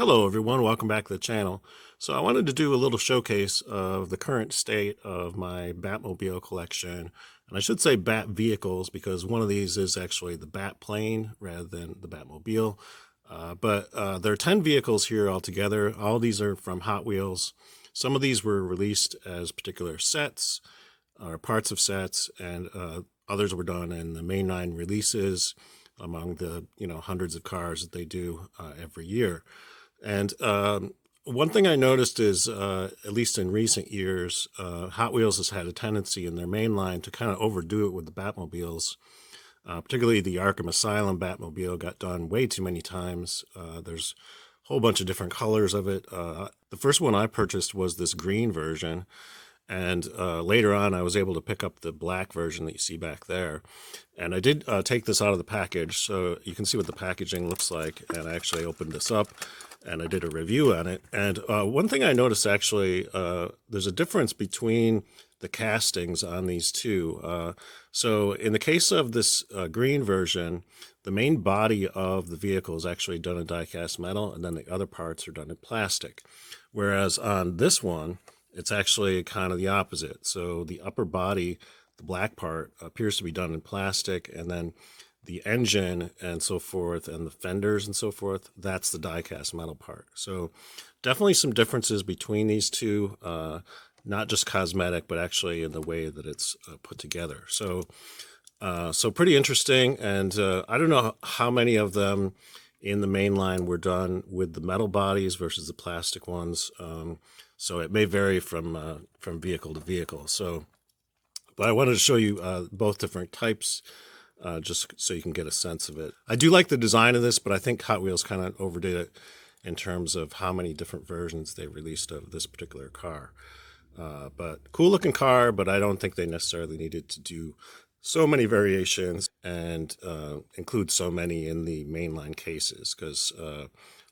Hello everyone, welcome back to the channel. So I wanted to do a little showcase of the current state of my Batmobile collection. And I should say Bat vehicles because one of these is actually the Bat plane rather than the Batmobile. But there are 10 vehicles here altogether. All these are from Hot Wheels. Some of these were released as particular sets or parts of sets, and others were done in the mainline releases among the hundreds of cars that they do every year. And one thing I noticed is, at least in recent years, Hot Wheels has had a tendency in their main line to kind of overdo it with the Batmobiles. Particularly the Arkham Asylum Batmobile got done way too many times. There's a whole bunch of different colors of it. The first one I purchased was this green version. And later on, I was able to pick up the black version that you see back there. And I did take this out of the package, so you can see what the packaging looks like. And I actually opened this up, and I did a review on it. And one thing I noticed, actually, there's a difference between the castings on these two. So in the case of this green version, the main body of the vehicle is actually done in die-cast metal, and then the other parts are done in plastic. Whereas on this one, it's actually kind of the opposite. So the upper body, the black part, appears to be done in plastic, and then the engine and so forth, and the fenders and so forth, that's the die-cast metal part. So definitely some differences between these two, not just cosmetic, but actually in the way that it's put together. So pretty interesting, and I don't know how many of them in the main line were done with the metal bodies versus the plastic ones. So it may vary from vehicle to vehicle. But I wanted to show you both different types, just so you can get a sense of it. I do like the design of this, but I think Hot Wheels kind of overdid it in terms of how many different versions they released of this particular car. But cool looking car, but I don't think they necessarily needed to do so many variations and include so many in the mainline cases, because a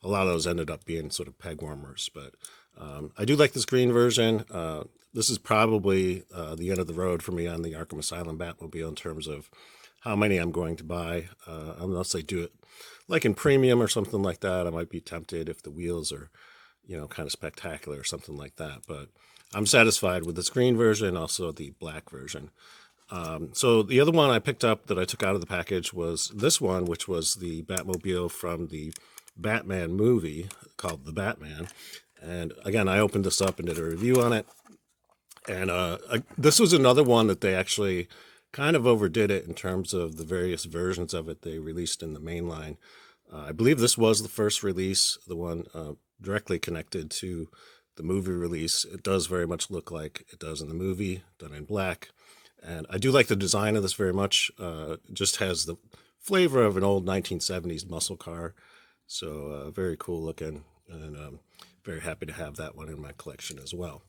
lot of those ended up being sort of peg warmers. But I do like this green version. This is probably the end of the road for me on the Arkham Asylum Batmobile in terms of how many I'm going to buy. Unless they do it like in premium or something like that, I might be tempted if the wheels are, kind of spectacular or something like that. But I'm satisfied with this green version, also the black version. So the other one I picked up that I took out of the package was this one, which was the Batmobile from the Batman movie called The Batman. And again, I opened this up and did a review on it. And this was another one that they actually kind of overdid it in terms of the various versions of it they released in the main line. I believe this was the first release, the one directly connected to the movie release. It does very much look like it does in the movie, done in black. And I do like the design of this very much. It just has the flavor of an old 1970s muscle car. So very cool looking, and very happy to have that one in my collection as well.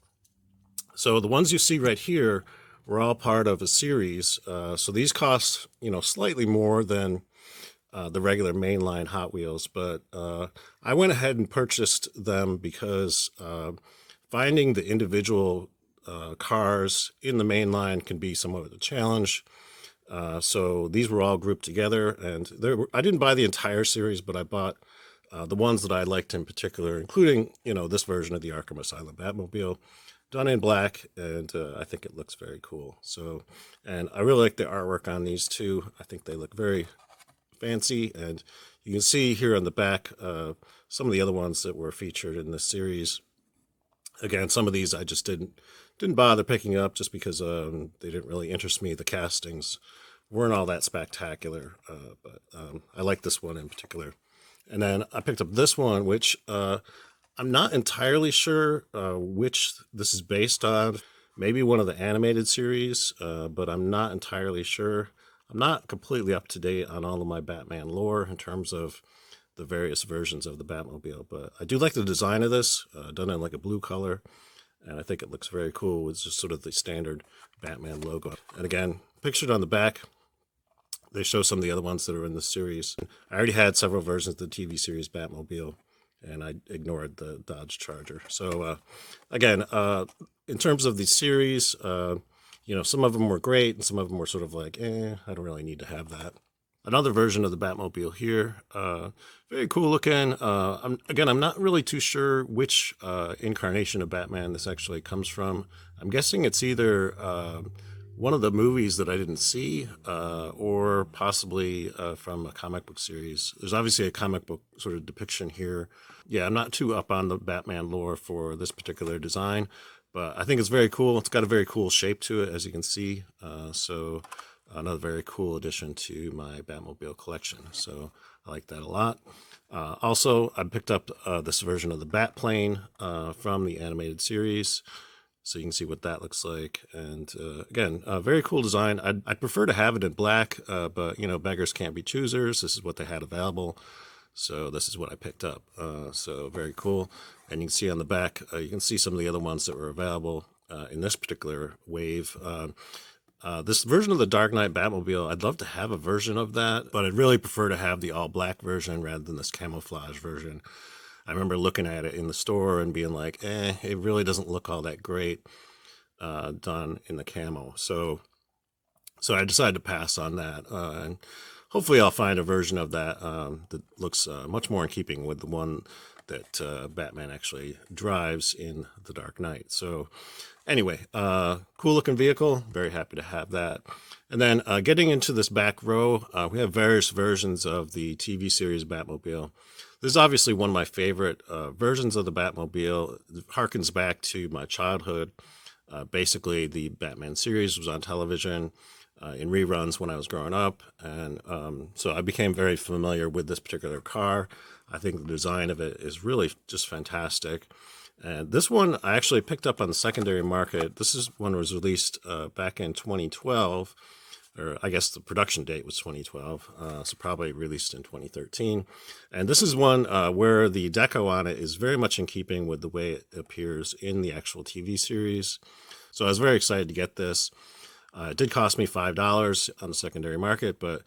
So the ones you see right here were all part of a series. So these cost, slightly more than the regular mainline Hot Wheels, but I went ahead and purchased them because finding the individual cars in the main line can be somewhat of a challenge. So these were all grouped together, and I didn't buy the entire series, but I bought the ones that I liked in particular, including, this version of the Arkham Asylum Batmobile, done in black, and I think it looks very cool. So, and I really like the artwork on these too. I think they look very fancy, and you can see here on the back some of the other ones that were featured in this series. Again, some of these I just didn't bother picking up just because they didn't really interest me. The castings weren't all that spectacular, but I like this one in particular. And then I picked up this one, which I'm not entirely sure which this is based on. Maybe one of the animated series, but I'm not entirely sure. I'm not completely up to date on all of my Batman lore in terms of the various versions of the Batmobile, but I do like the design of this, done in like a blue color, and I think it looks very cool with just sort of the standard Batman logo. And again, pictured on the back, they show some of the other ones that are in the series. I already had several versions of the TV series Batmobile, and I ignored the Dodge Charger. So again, in terms of the series, some of them were great, and some of them were sort of like, I don't really need to have that. another version of the Batmobile here. Very cool looking. I'm not really too sure which incarnation of Batman this actually comes from. I'm guessing it's either one of the movies that I didn't see, or possibly from a comic book series. There's obviously a comic book sort of depiction here. Yeah, I'm not too up on the Batman lore for this particular design, but I think it's very cool. It's got a very cool shape to it, as you can see. So another very cool addition to my Batmobile collection. So I like that a lot. Also, I picked up this version of the Batplane from the animated series. So you can see what that looks like. And again, very cool design. I'd prefer to have it in black, but beggars can't be choosers. This is what they had available. So this is what I picked up. So very cool. And you can see on the back, you can see some of the other ones that were available in this particular wave. This version of the Dark Knight Batmobile, I'd love to have a version of that, but I'd really prefer to have the all black version rather than this camouflage version. I remember looking at it in the store and being like, it really doesn't look all that great done in the camo. So I decided to pass on that. And hopefully I'll find a version of that that looks much more in keeping with the one that Batman actually drives in The Dark Knight. So anyway, cool looking vehicle. Very happy to have that. And then getting into this back row, we have various versions of the TV series Batmobile. This is obviously one of my favorite versions of the Batmobile. It harkens back to my childhood. Basically, the Batman series was on television in reruns when I was growing up. And so I became very familiar with this particular car. I think the design of it is really just fantastic. And this one I actually picked up on the secondary market. This is one that was released back in 2012. Or I guess the production date was 2012, so probably released in 2013. And this is one where the deco on it is very much in keeping with the way it appears in the actual TV series. So I was very excited to get this. It did cost me $5 on the secondary market, but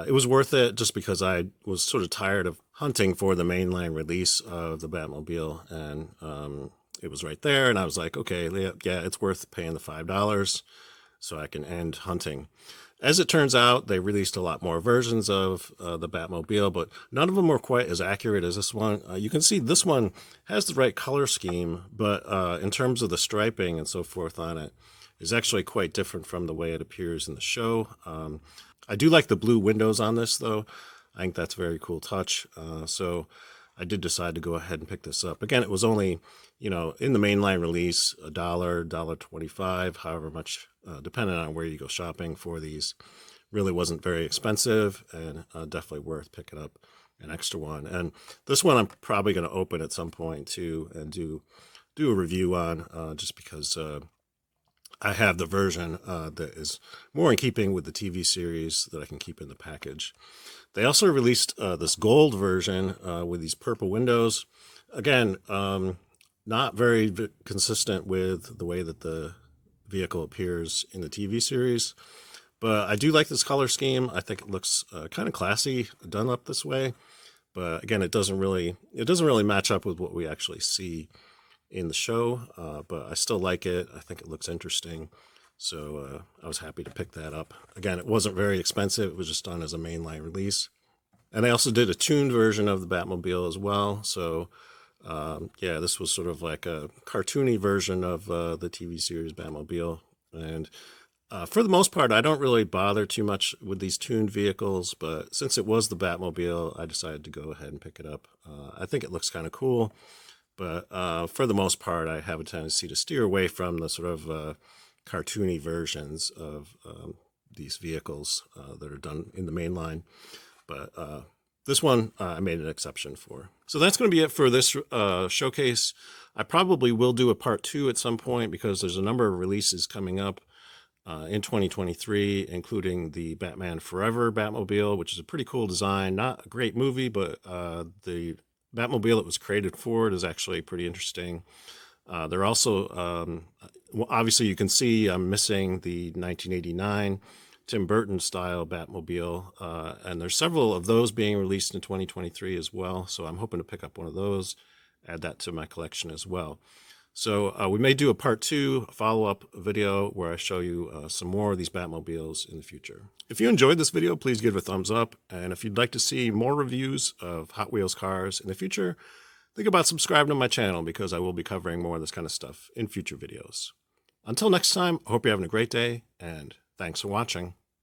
it was worth it just because I was sort of tired of hunting for the mainline release of the Batmobile, and it was right there. And I was like, okay, yeah, it's worth paying the $5 so I can end hunting. As it turns out, they released a lot more versions of the Batmobile, but none of them were quite as accurate as this one. You can see this one has the right color scheme, but in terms of the striping and so forth on it, is actually quite different from the way it appears in the show. I do like the blue windows on this, though. I think that's a very cool touch. So I did decide to go ahead and pick this up. Again, it was only, in the mainline release, $1, $1.25, however much, depending on where you go shopping for these. Really wasn't very expensive, and definitely worth picking up an extra one. And this one I'm probably going to open at some point too and do a review on, just because I have the version that is more in keeping with the TV series that I can keep in the package. They also released this gold version with these purple windows. Again, not very consistent with the way that the vehicle appears in the TV series, but I do like this color scheme. I think it looks kind of classy done up this way. But again, it doesn't really match up with what we actually see in the show, but I still like it. I think it looks interesting. So I was happy to pick that up. Again, it wasn't very expensive. It was just done as a mainline release. And they also did a tuned version of the Batmobile as well. So yeah, this was sort of like a cartoony version of the TV series Batmobile. And for the most part, I don't really bother too much with these tuned vehicles, but since it was the Batmobile, I decided to go ahead and pick it up. I think it looks kind of cool. But for the most part, I have a tendency to steer away from the sort of cartoony versions of these vehicles that are done in the main line. But this one I made an exception for. So that's going to be it for this showcase. I probably will do a part 2 at some point because there's a number of releases coming up in 2023, including the Batman Forever Batmobile, which is a pretty cool design. Not a great movie, but the Batmobile it was created for it is actually pretty interesting. They're also, obviously you can see I'm missing the 1989 Tim Burton style Batmobile, and there's several of those being released in 2023 as well. So I'm hoping to pick up one of those, add that to my collection as well. So we may do a part 2 follow-up video where I show you some more of these Batmobiles in the future. If you enjoyed this video, please give it a thumbs up. And if you'd like to see more reviews of Hot Wheels cars in the future, think about subscribing to my channel because I will be covering more of this kind of stuff in future videos. Until next time, I hope you're having a great day, and thanks for watching.